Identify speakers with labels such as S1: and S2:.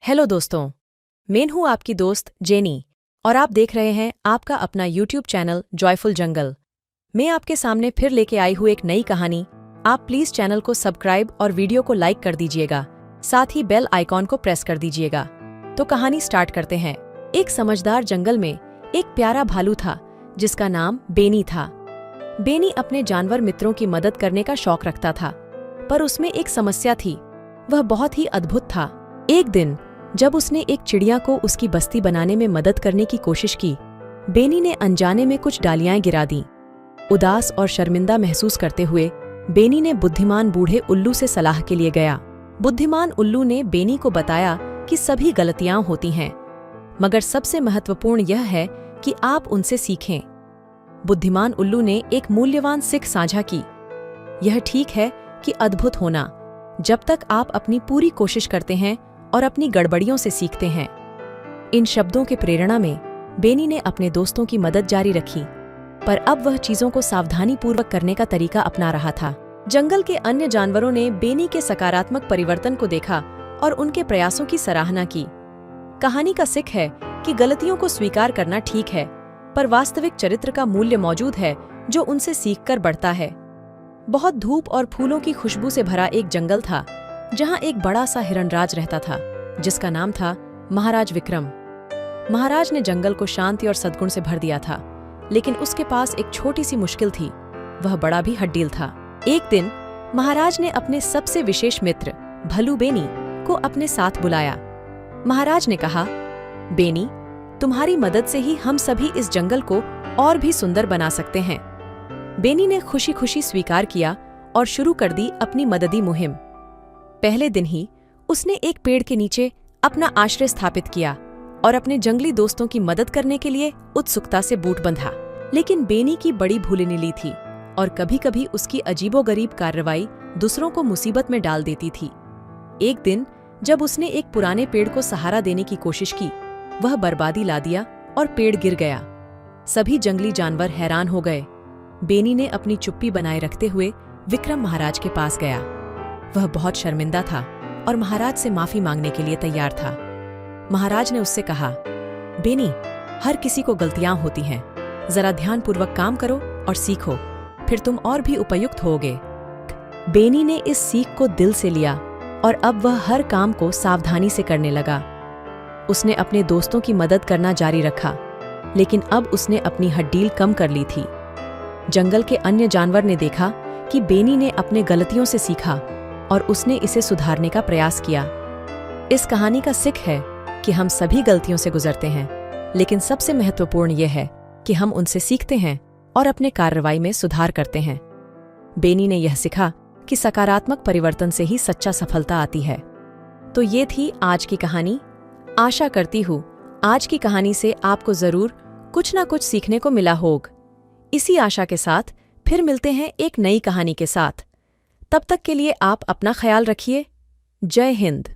S1: Hello दोस्तों, मैं हूँ आपकी दोस्त जेनी और आप देख रहे हैं आपका अपना यूट्यूब चैनल जॉयफुल जंगल। मैं आपके सामने फिर लेके आई हूँ एक नई कहानी। आप प्लीज चैनल को सब्सक्राइब और वीडियो को लाइक कर दीजिएगा, साथ ही बेल आइकॉन को प्रेस कर दीजिएगा। तो कहानी स्टार्ट करते हैं। एक समझदार जंगल में एक प्यारा भालू था जिसका नाम बेनी था। बेनी अपने जानवर मित्रों की मदद करने का शौक रखता था, पर उसमें एक समस्या थी। वह बहुत ही अद्भुत था। एक दिन जब उसने एक चिड़िया को उसकी बस्ती बनाने में मदद करने की कोशिश की, बेनी ने अनजाने में कुछ डालियां गिरा दीं। उदास और शर्मिंदा महसूस करते हुए बेनी ने बुद्धिमान बूढ़े उल्लू से सलाह के लिए गया। बुद्धिमान उल्लू ने बेनी को बताया कि सभी गलतियां होती हैं, मगर सबसे महत्वपूर्ण यह है कि आप उनसे सीखें। बुद्धिमान उल्लू ने एक मूल्यवान सीख साझा की। यह ठीक है कि अद्भुत होना जब तक आप अपनी पूरी कोशिश करते हैं और अपनी गड़बड़ियों से सीखते हैं। इन शब्दों के प्रेरणा में बेनी ने अपने दोस्तों की मदद जारी रखी, पर अब वह चीजों को सावधानी पूर्वक करने का तरीका अपना रहा था। जंगल के अन्य जानवरों ने बेनी के सकारात्मक परिवर्तन को देखा और उनके प्रयासों की सराहना की। कहानी का सीख है कि गलतियों को स्वीकार करना ठीक है, पर वास्तविक चरित्र का मूल्य मौजूद है जो उनसे सीखकर बढ़ता है। बहुत धूप और फूलों की खुशबू से भरा एक जंगल था जहां एक बड़ा सा हिरणराज रहता था जिसका नाम था महाराज विक्रम। महाराज ने जंगल को शांति और सद्गुण से भर दिया था, लेकिन उसके पास एक छोटी सी मुश्किल थी। वह बड़ा भी हड्डील था। एक दिन महाराज ने अपने सबसे विशेष मित्र भलू बेनी को अपने साथ बुलाया। महाराज ने कहा, बेनी, तुम्हारी मदद से ही हम सभी इस जंगल को और भी सुंदर बना सकते हैं। बेनी ने खुशी खुशी स्वीकार किया और शुरू कर दी अपनी मददी मुहिम। पहले दिन ही उसने एक पेड़ के नीचे अपना आश्रय स्थापित किया और अपने जंगली दोस्तों की मदद करने के लिए उत्सुकता से बूट बंधा। लेकिन बेनी की बड़ी भूलनीली थी और कभी कभी उसकी अजीबोगरीब कार्रवाई दूसरों को मुसीबत में डाल देती थी। एक दिन जब उसने एक पुराने पेड़ को सहारा देने की कोशिश की, वह बर्बादी ला दिया और पेड़ गिर गया। सभी जंगली जानवर हैरान हो गए। बेनी ने अपनी चुप्पी बनाए रखते हुए विक्रम महाराज के पास गया। वह बहुत शर्मिंदा था और महाराज से माफी मांगने के लिए तैयार था। महाराज ने उससे कहा, बेनी, हर किसी को गलतियां होती हैं। जरा ध्यानपूर्वक काम करो और सीखो, फिर तुम और भी उपयुक्त होगे। बेनी ने इस सीख को दिल से लिया और अब वह हर काम को सावधानी से करने लगा। उसने अपने दोस्तों की मदद करना जारी रखा, लेकिन अब उसने अपनी हड्डील कम कर ली थी। जंगल के अन्य जानवर ने देखा कि बेनी ने अपने गलतियों से सीखा और उसने इसे सुधारने का प्रयास किया। इस कहानी का सीख है कि हम सभी गलतियों से गुजरते हैं, लेकिन सबसे महत्वपूर्ण यह है कि हम उनसे सीखते हैं और अपने कार्रवाई में सुधार करते हैं। बेनी ने यह सीखा कि सकारात्मक परिवर्तन से ही सच्चा सफलता आती है। तो ये थी आज की कहानी। आशा करती हूँ आज की कहानी से आपको जरूर कुछ ना कुछ सीखने को मिला होगा। इसी आशा के साथ फिर मिलते हैं एक नई कहानी के साथ। तब तक के लिए आप अपना ख्याल रखिए। जय हिंद।